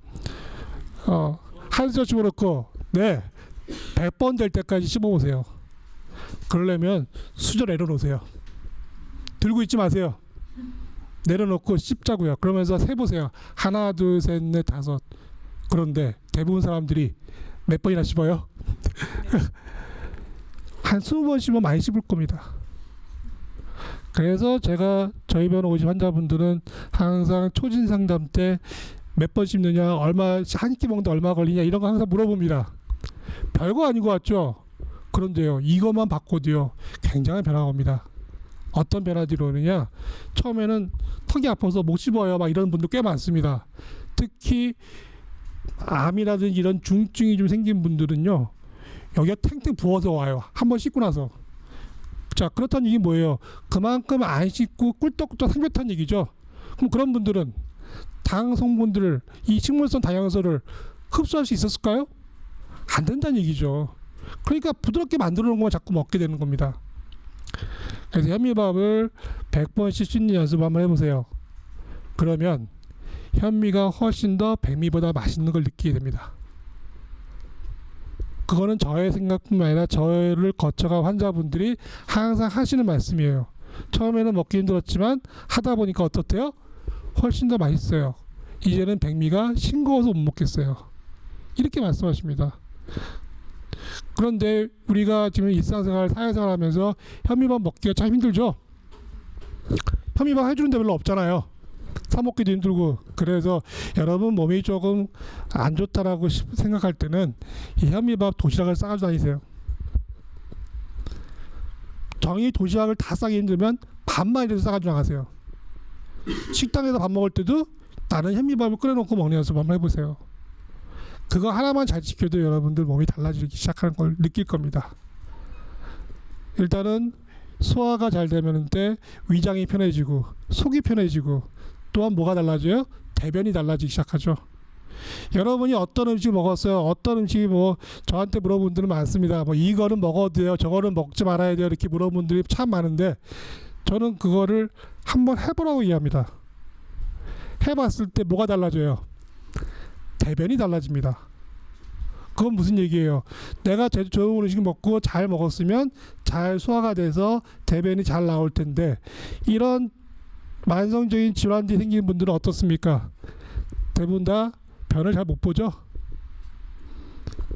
한 숟가락 집어넣고 100번 될 때까지 씹어보세요. 그러려면 수저 내려놓으세요. 들고 있지 마세요. 내려놓고 씹자고요. 그러면서 세보세요. 하나, 둘, 셋, 넷, 다섯. 그런데 대부분 사람들이 몇 번이나 씹어요? 한 20번 씹으면 많이 씹을 겁니다. 그래서 제가 저희 병원 오신 환자분들은 항상 초진 상담 때 몇 번 씹느냐, 한 끼 먹는데 얼마 걸리냐 이런 거 항상 물어봅니다. 별거 아닌 것 같죠? 그런데요, 이것만 바꿔도요 굉장한 변화가 옵니다. 어떤 변화들이 오느냐, 처음에는 턱이 아파서 못 씹어요 막 이런 분들 꽤 많습니다. 특히 암이라든지 이런 중증이 좀 생긴 분들은요, 여기가 탱탱 부어서 와요. 한번 씻고 나서. 자, 그렇다는 얘기 뭐예요? 그만큼 안 씻고 꿀떡꿀떡 생겼다는 얘기죠. 그럼 그런 분들은 당 성분들을, 이 식물성 당향소를 흡수할 수 있었을까요? 안 된다는 얘기죠. 그러니까 부드럽게 만들어 놓은 것만 자꾸 먹게 되는 겁니다. 그래서 현미밥을 100번씩 씻는 연습 한번 해보세요. 그러면 현미가 훨씬 더 백미보다 맛있는 걸 느끼게 됩니다. 그거는 저의 생각뿐만 아니라 저를 거쳐간 환자분들이 항상 하시는 말씀이에요. 처음에는 먹기 힘들었지만 하다 보니까 어떻대요? 훨씬 더 맛있어요. 이제는 백미가 싱거워서 못 먹겠어요. 이렇게 말씀하십니다. 그런데 우리가 지금 일상생활, 사회생활 하면서 현미밥 먹기가 참 힘들죠. 현미밥 해주는 데 별로 없잖아요. 사 먹기도 힘들고. 그래서 여러분 몸이 조금 안 좋다라고 생각할 때는 이 현미밥 도시락을 싸가지고 다니세요. 정이 도시락을 다 싸기 힘들면 반만이라도 싸가지고 나가세요. 식당에서 밥 먹을 때도 나는 현미밥을 끓여놓고 먹는 연습 한번 해보세요. 그거 하나만 잘 지켜도 여러분들 몸이 달라지기 시작하는 걸 느낄 겁니다. 일단은 소화가 잘 되면 때 위장이 편해지고 속이 편해지고 또한 뭐가 달라져요? 대변이 달라지기 시작하죠. 여러분이 어떤 음식 먹었어요? 어떤 음식이 뭐 저한테 물어본 분들은 많습니다. 뭐 이거는 먹어도 돼요, 저거는 먹지 말아야 돼요, 이렇게 물어본 분들이 참 많은데 저는 그거를 한번 해보라고 이해합니다. 해봤을 때 뭐가 달라져요? 대변이 달라집니다. 그건 무슨 얘기예요? 내가 제일 좋은 음식 먹고 잘 먹었으면 잘 소화가 돼서 대변이 잘 나올 텐데 이런 만성적인 질환들이 생기는 분들은 어떻습니까? 대부분 다 변을 잘 못 보죠.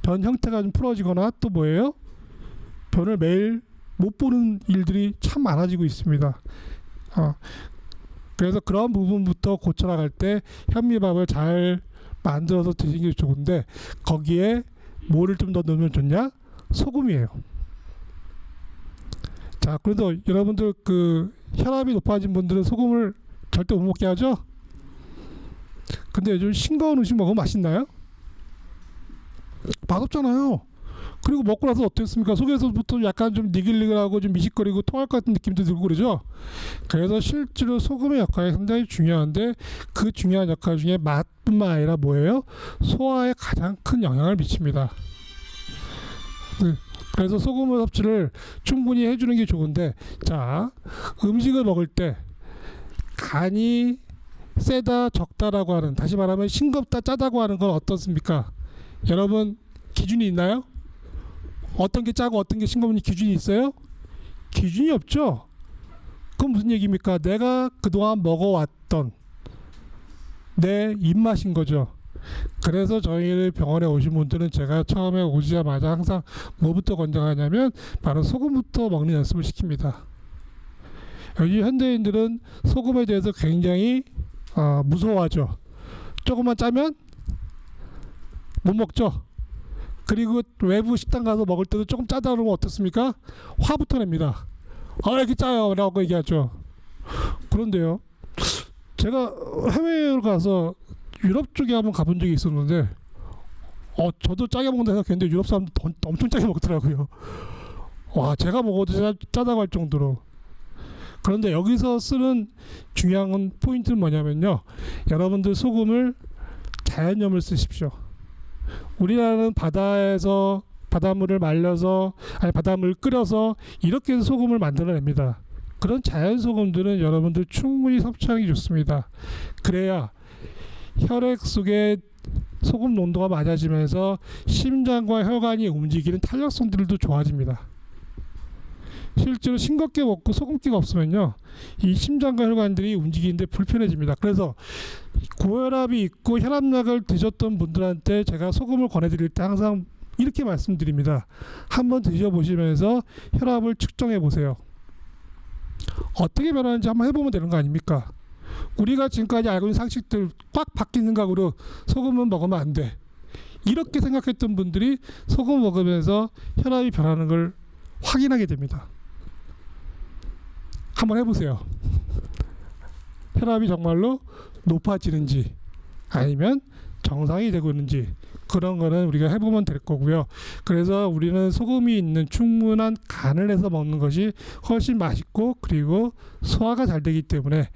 변 형태가 좀 풀어지거나 또 뭐예요? 변을 매일 못 보는 일들이 참 많아지고 있습니다. 그래서 그런 부분부터 고쳐나갈 때 현미밥을 잘 만들어서 드시는 게 좋은데 거기에 뭐를 좀 더 넣으면 좋냐? 소금이에요. 자, 그래도 여러분들 그 혈압이 높아진 분들은 소금을 절대 못 먹게 하죠? 근데 요즘 싱거운 음식 먹으면 맛있나요? 맛없잖아요. 그리고 먹고 나서 어땠습니까? 속에서부터 약간 좀 니글니글하고 좀 미식거리고 토할 것 같은 느낌도 들고 그러죠? 그래서 실제로 소금의 역할이 상당히 중요한데 그 중요한 역할 중에 맛뿐만 아니라 뭐예요? 소화에 가장 큰 영향을 미칩니다. 그래서 소금의 섭취를 충분히 해주는 게 좋은데, 자, 음식을 먹을 때 간이 세다 적다라고 하는, 다시 말하면 싱겁다 짜다고 하는 건 어떻습니까? 여러분 기준이 있나요? 어떤 게 짜고 어떤 게 싱거운 기준이 있어요? 기준이 없죠. 그건 무슨 얘기입니까? 내가 그동안 먹어왔던 내 입맛인 거죠. 그래서 저희 병원에 오신 분들은 제가 처음에 오시자마자 항상 뭐부터 권장하냐면 바로 소금부터 먹는 연습을 시킵니다. 요즘 현대인들은 소금에 대해서 굉장히 무서워하죠. 조금만 짜면 못 먹죠. 그리고 외부 식당 가서 먹을 때도 조금 짜다 그러면 어떻습니까? 화부터 냅니다. 이렇게 짜요 라고 얘기하죠. 그런데요, 제가 해외를 가서 유럽 쪽에 한번 가본 적이 있었는데 저도 짜게 먹는다 생각했는데 유럽 사람들 엄청 짜게 먹더라고요. 와, 제가 먹어도 짜다고 할 정도로. 그런데 여기서 쓰는 중요한 포인트는 뭐냐면요, 여러분들 소금을 자연염을 쓰십시오. 우리나라는 바다에서 바닷물을 말려서, 아니 바닷물을 끓여서 이렇게 해서 소금을 만들어냅니다. 그런 자연 소금들은 여러분들 충분히 섭취하기 좋습니다. 그래야 혈액 속에 소금 농도가 맞아지면서 심장과 혈관이 움직이는 탄력성들도 좋아집니다. 실제로 싱겁게 먹고 소금기가 없으면요, 이 심장과 혈관들이 움직이는데 불편해집니다. 그래서 고혈압이 있고 혈압약을 드셨던 분들한테 제가 소금을 권해드릴 때 항상 이렇게 말씀드립니다. 한번 드셔보시면서 혈압을 측정해 보세요. 어떻게 변하는지 한번 해보면 되는 거 아닙니까? 우리가 지금까지 알고 있는 상식들 꽉 박힌 생각으로 소금은 먹으면 안 돼, 이렇게 생각했던 분들이 소금 먹으면서 혈압이 변하는 걸 확인하게 됩니다. 한번 해보세요. 혈압이 정말로 높아지는지 아니면 정상이 되고 있는지 그런 거는 우리가 해보면 될 거고요. 그래서 우리는 소금이 있는 충분한 간을 해서 먹는 것이 훨씬 맛있고 그리고 소화가 잘 되기 때문에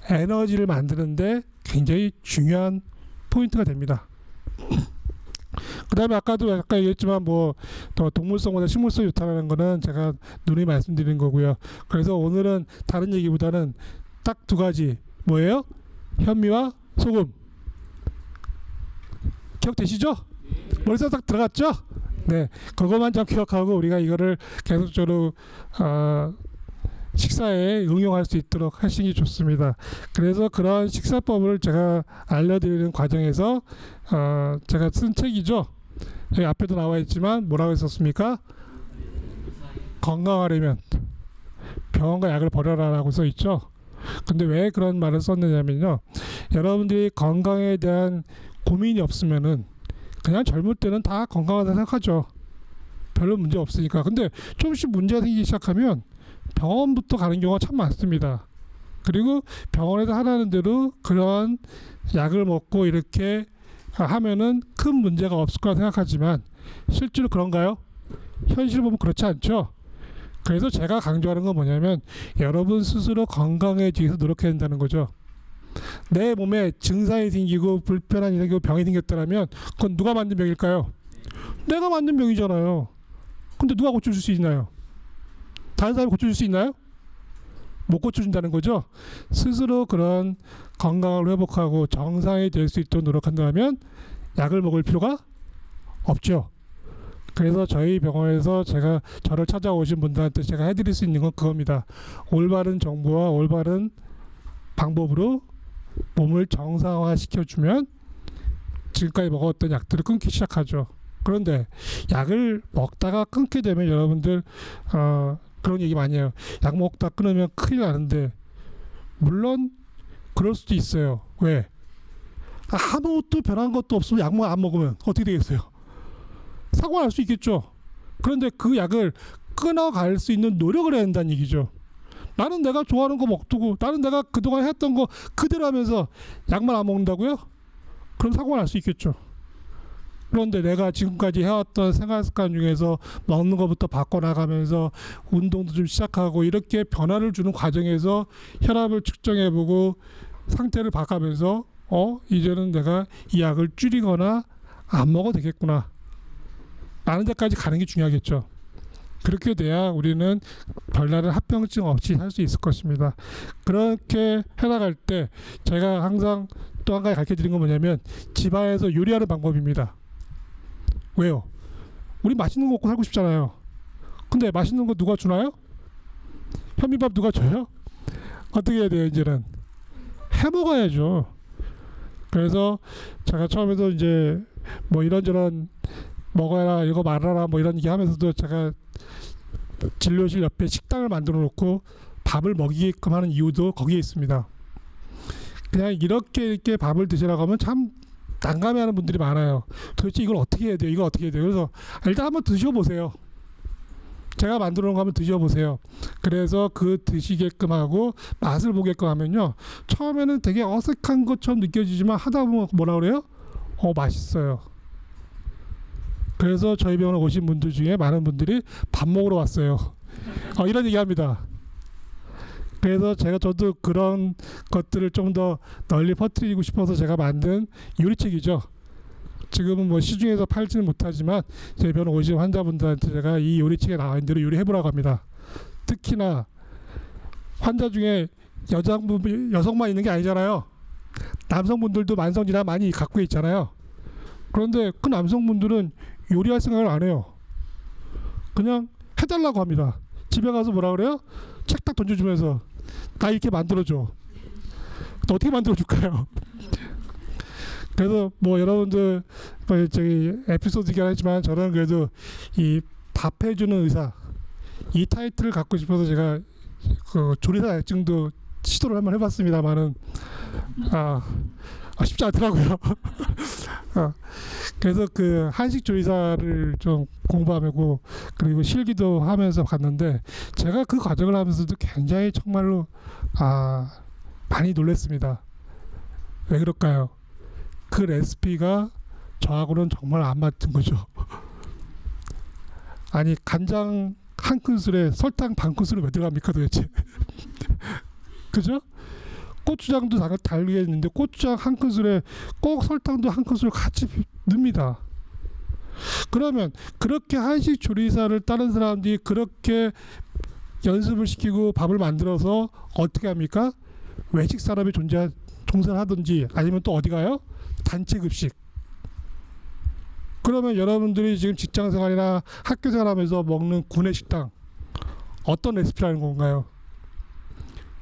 에너지를 만드는데 굉장히 중요한 포인트가 됩니다. 그 다음에 아까도 약간 얘기했지만 뭐 더 동물성보다 식물성이 좋다는 거는 제가 누누이 말씀드린 거고요. 그래서 오늘은 다른 얘기보다는 딱 두 가지 뭐예요? 현미와 소금. 기억되시죠? 머릿속에 딱 들어갔죠? 네, 그것만 좀 기억하고 우리가 이거를 계속적으로 식사에 응용할 수 있도록 하시기 좋습니다. 그래서 그런 식사법을 제가 알려드리는 과정에서 제가 쓴 책이죠. 여기 앞에도 나와 있지만 뭐라고 했었습니까? 건강하려면 병원과 약을 버려라라고 써 있죠. 근데 왜 그런 말을 썼느냐면요, 여러분들이 건강에 대한 고민이 없으면은 그냥 젊을 때는 다 건강하다 생각하죠. 별로 문제 없으니까. 근데 조금씩 문제가 생기기 시작하면 병원부터 가는 경우가 참 많습니다. 그리고 병원에서 하라는 대로 그런 약을 먹고 이렇게 하면은 큰 문제가 없을 거라 생각하지만 실제로 그런가요? 현실 보면 그렇지 않죠. 그래서 제가 강조하는 건 뭐냐면 여러분 스스로 건강해지기 위해서 노력해야 된다는 거죠. 내 몸에 증상이 생기고 불편한 일이 생기고 병이 생겼다면 그건 누가 만든 병일까요? 내가 만든 병이잖아요. 근데 누가 고쳐줄 수 있나요? 다른 사람이 고쳐줄 수 있나요? 못 고쳐준다는 거죠. 스스로 그런 건강을 회복하고 정상이 될 수 있도록 노력한다면 약을 먹을 필요가 없죠. 그래서 저희 병원에서 저를 찾아오신 분들한테 제가 해드릴 수 있는 건 그겁니다. 올바른 정보와 올바른 방법으로 몸을 정상화 시켜주면 지금까지 먹었던 약들을 끊기 시작하죠. 그런데 약을 먹다가 끊게 되면 여러분들 그런 얘기 많이 해요. 약 먹다 끊으면 큰일 나는데 물론 그럴 수도 있어요. 왜? 아무것도 변한 것도 없으면 약만 안 먹으면 어떻게 되겠어요? 사고가 날 수 있겠죠. 그런데 그 약을 끊어갈 수 있는 노력을 해야 된다는 얘기죠. 나는 내가 좋아하는 거 먹두고 나는 내가 그동안 했던 거 그대로 하면서 약만 안 먹는다고요? 그럼 사고가 날 수 있겠죠. 그런데 내가 지금까지 해왔던 생활 습관 중에서 먹는 것부터 바꿔나가면서 운동도 좀 시작하고 이렇게 변화를 주는 과정에서 혈압을 측정해보고 상태를 봐가면서 이제는 내가 이 약을 줄이거나 안 먹어도 되겠구나 라는 데까지 가는 게 중요하겠죠. 그렇게 돼야 우리는 별다른 합병증 없이 살 수 있을 것입니다. 그렇게 해나갈 때 제가 항상 또 한 가지 가르쳐드린 건 뭐냐면 집안에서 요리하는 방법입니다. 왜요? 우리 맛있는 거 먹고 살고 싶잖아요. 근데 맛있는 거 누가 주나요? 현미밥 누가 줘요? 어떻게 해야 돼요? 이제는 해 먹어야죠. 그래서 제가 처음에도 이제 뭐 이런저런 먹어라 이거 말아라 뭐 이런 얘기 하면서도 제가 진료실 옆에 식당을 만들어 놓고 밥을 먹이게끔 하는 이유도 거기에 있습니다. 그냥 이렇게 밥을 드시라고 하면 참 난감해하는 분들이 많아요. 도대체 이걸 어떻게 해야 돼요? 이거 어떻게 해야 돼요? 그래서 일단 한번 드셔보세요. 제가 만들어 놓은 거 한번 드셔보세요. 그래서 그 드시게끔 하고 맛을 보게끔 하면요, 처음에는 되게 어색한 것처럼 느껴지지만 하다 보면 뭐라 그래요? 맛있어요. 그래서 저희 병원에 오신 분들 중에 많은 분들이 밥 먹으러 왔어요. 이런 얘기합니다. 그래서 저도 그런 것들을 좀 더 널리 퍼뜨리고 싶어서 제가 만든 요리책이죠. 지금은 뭐 시중에서 팔지는 못하지만 저희 병원 오신 환자분들한테 제가 이 요리책에 나와 있는 대로 요리해보라고 합니다. 특히나 환자 중에 여성만 있는 게 아니잖아요. 남성분들도 만성질환 많이 갖고 있잖아요. 그런데 그 남성분들은 요리할 생각을 안 해요. 그냥 해달라고 합니다. 집에 가서 뭐라 그래요? 책 딱 던져주면서 나 이렇게 만들어줘. 또 어떻게 만들어줄까요? 그래서 뭐 여러분들 저기 에피소드이긴 하지만 저는 그래도 이 밥 해주는 의사 이 타이틀을 갖고 싶어서 제가 그 조리사 자격증도 시도를 한번 해봤습니다만은 쉽지 않더라고요. 그래서 그 한식 조리사를 좀 공부하고 그리고 실기도 하면서 갔는데 제가 그 과정을 하면서도 굉장히 정말로 많이 놀랐습니다. 왜 그럴까요? 그 레시피가 저하고는 정말 안 맞는 거죠. 아니 간장 한 큰술에 설탕 반 큰술은 왜 들어갑니까 도대체? 그죠? 고추장도 다르겠는데 고추장 한 큰술에 꼭 설탕도 한 큰술 같이 넣습니다. 그러면 그렇게 한식 조리사를 다른 사람들이 그렇게 연습을 시키고 밥을 만들어서 어떻게 합니까? 외식 산업에 종사하든지 아니면 또 어디 가요? 단체 급식. 그러면 여러분들이 지금 직장 생활이나 학교 생활하면서 먹는 구내 식당 어떤 레시피라는 건가요?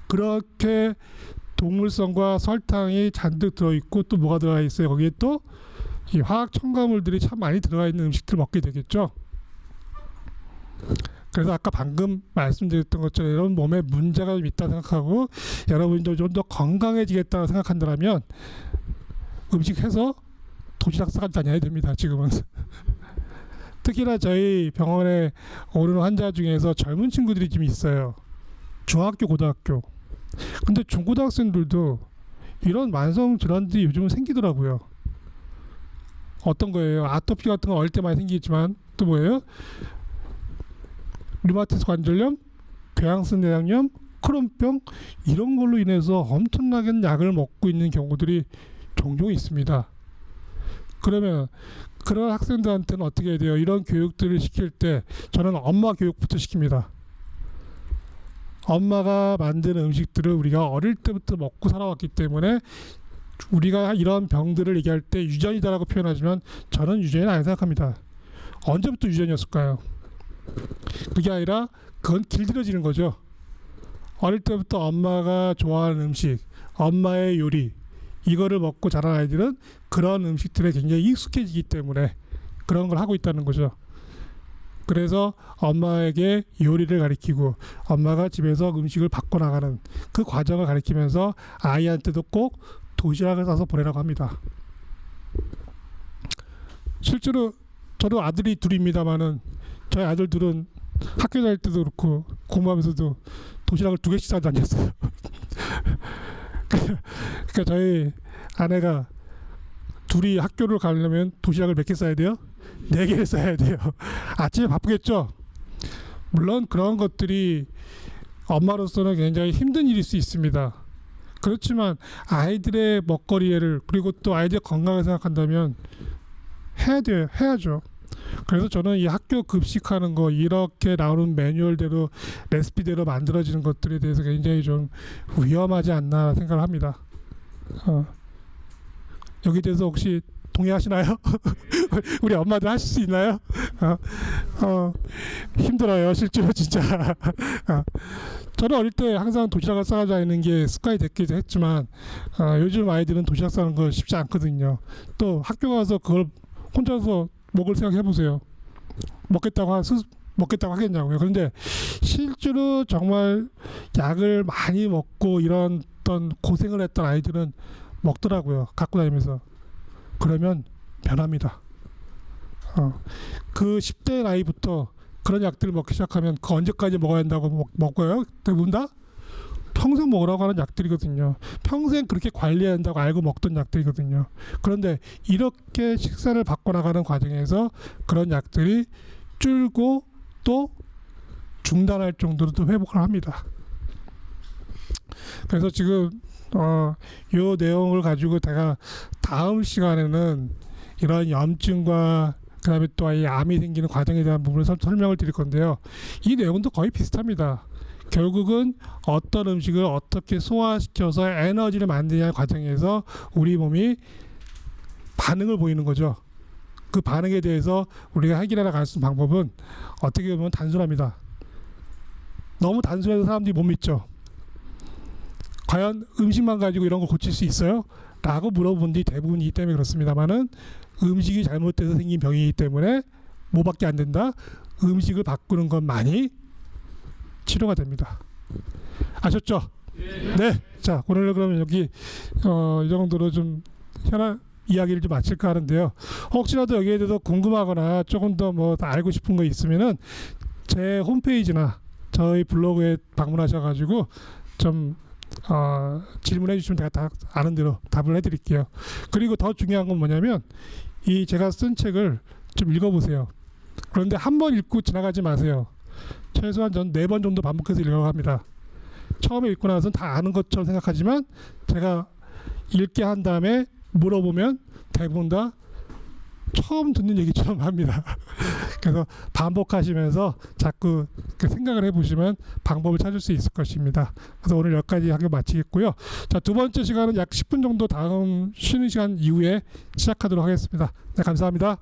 그렇게 동물성과 설탕이 잔뜩 들어있고 또 뭐가 들어가 있어요? 거기에 또 이 화학 첨가물들이 참 많이 들어가 있는 음식들을 먹게 되겠죠. 그래서 아까 방금 말씀드렸던 것처럼 여러분 몸에 문제가 좀 있다 생각하고 여러분이 좀 더 건강해지겠다고 생각한다면 음식 해서 도시락 싸가지고 다녀야 됩니다. 지금은. 특히나 저희 병원에 오는 환자 중에서 젊은 친구들이 좀 있어요. 중학교, 고등학교. 근데 중고등학생들도 이런 만성 질환들이 요즘은 생기더라고요. 어떤 거예요? 아토피 같은 거 어릴 때 많이 생기겠지만 또 뭐예요? 류마티스 관절염, 궤양성 내장염, 크론병 이런 걸로 인해서 엄청나게 약을 먹고 있는 경우들이 종종 있습니다. 그러면 그런 학생들한테는 어떻게 해야 돼요? 이런 교육들을 시킬 때 저는 엄마 교육부터 시킵니다. 엄마가 만드는 음식들을 우리가 어릴 때부터 먹고 살아왔기 때문에 우리가 이런 병들을 얘기할 때 유전이다라고 표현하지만 저는 유전이 아니라고 생각합니다. 언제부터 유전이었을까요? 그게 아니라 그건 길들여지는 거죠. 어릴 때부터 엄마가 좋아하는 음식, 엄마의 요리 이거를 먹고 자란 아이들은 그런 음식들에 굉장히 익숙해지기 때문에 그런 걸 하고 있다는 거죠. 그래서 엄마에게 요리를 가르치고 엄마가 집에서 음식을 바꿔나가는 그 과정을 가르치면서 아이한테도 꼭 도시락을 싸서 보내라고 합니다. 실제로 저도 아들이 둘입니다만은 저희 아들들은 학교 다닐 때도 그렇고 공부하면서도 도시락을 2개씩 싸고 다녔어요. 그러니까 저희 아내가 둘이 학교를 가려면 도시락을 몇 개 싸야 돼요? 4개를 싸야 돼요. 아침에 바쁘겠죠? 물론 그런 것들이 엄마로서는 굉장히 힘든 일일 수 있습니다. 그렇지만 아이들의 먹거리를 그리고 또 아이들의 건강을 생각한다면 해야죠. 그래서 저는 이 학교 급식하는 거 이렇게 나오는 매뉴얼대로 레시피대로 만들어지는 것들에 대해서 굉장히 좀 위험하지 않나 생각을 합니다. 여기에 대해서 혹시 동의하시나요? 우리 엄마들 하실 수 있나요? 힘들어요 실제로 진짜. 저는 어릴 때 항상 도시락을 싸가지고 다니는 게 습관이 됐기도 했지만 요즘 아이들은 도시락 싸는 거 쉽지 않거든요. 또 학교 가서 그걸 혼자서 먹을 생각 해보세요. 먹겠다고 하겠냐고요. 그런데 실제로 정말 약을 많이 먹고 이런 어떤 고생을 했던 아이들은 먹더라고요. 갖고 다니면서. 그러면 변합니다. 그 10대 나이부터 그런 약들을 먹기 시작하면 그 언제까지 먹어야 한다고 먹어요? 대부분 다 평생 먹으라고 하는 약들이거든요. 평생 그렇게 관리해야 한다고 알고 먹던 약들이거든요. 그런데 이렇게 식사를 바꿔나가는 과정에서 그런 약들이 줄고 또 중단할 정도로 또 회복을 합니다. 그래서 지금 요 내용을 가지고 제가 다음 시간에는 이런 염증과 그 다음에 또 이 암이 생기는 과정에 대한 부분을 설명을 드릴 건데요. 이 내용도 거의 비슷합니다. 결국은 어떤 음식을 어떻게 소화시켜서 에너지를 만드냐의 과정에서 우리 몸이 반응을 보이는 거죠. 그 반응에 대해서 우리가 해결해 나갈 수 있는 방법은 어떻게 보면 단순합니다. 너무 단순해서 사람들이 못 믿죠. 과연 음식만 가지고 이런 걸 고칠 수 있어요? 라고 물어본 뒤 대부분이기 때문에 그렇습니다만은 음식이 잘못돼서 생긴 병이기 때문에 뭐밖에 안 된다? 음식을 바꾸는 것만이 치료가 됩니다. 아셨죠? 네. 자, 오늘 그러면 여기 이 정도로 좀 이야기를 좀 마칠까 하는데요. 혹시라도 여기에 대해서 궁금하거나 조금 더 뭐 알고 싶은 거 있으면은 제 홈페이지나 저희 블로그에 방문하셔가지고 좀 질문해 주시면 제가 다 아는 대로 답을 해드릴게요. 그리고 더 중요한 건 뭐냐면 이 제가 쓴 책을 좀 읽어보세요. 그런데 한 번 읽고 지나가지 마세요. 최소한 전 4번 정도 반복해서 읽어야 합니다. 처음에 읽고 나서는 다 아는 것처럼 생각하지만 제가 읽게 한 다음에 물어보면 대부분 다 처음 듣는 얘기처럼 합니다. 그래서 반복하시면서 자꾸 생각을 해보시면 방법을 찾을 수 있을 것입니다. 그래서 오늘 여기까지 하고 마치겠고요. 자, 두 번째 시간은 약 10분 정도 다음 쉬는 시간 이후에 시작하도록 하겠습니다. 네, 감사합니다.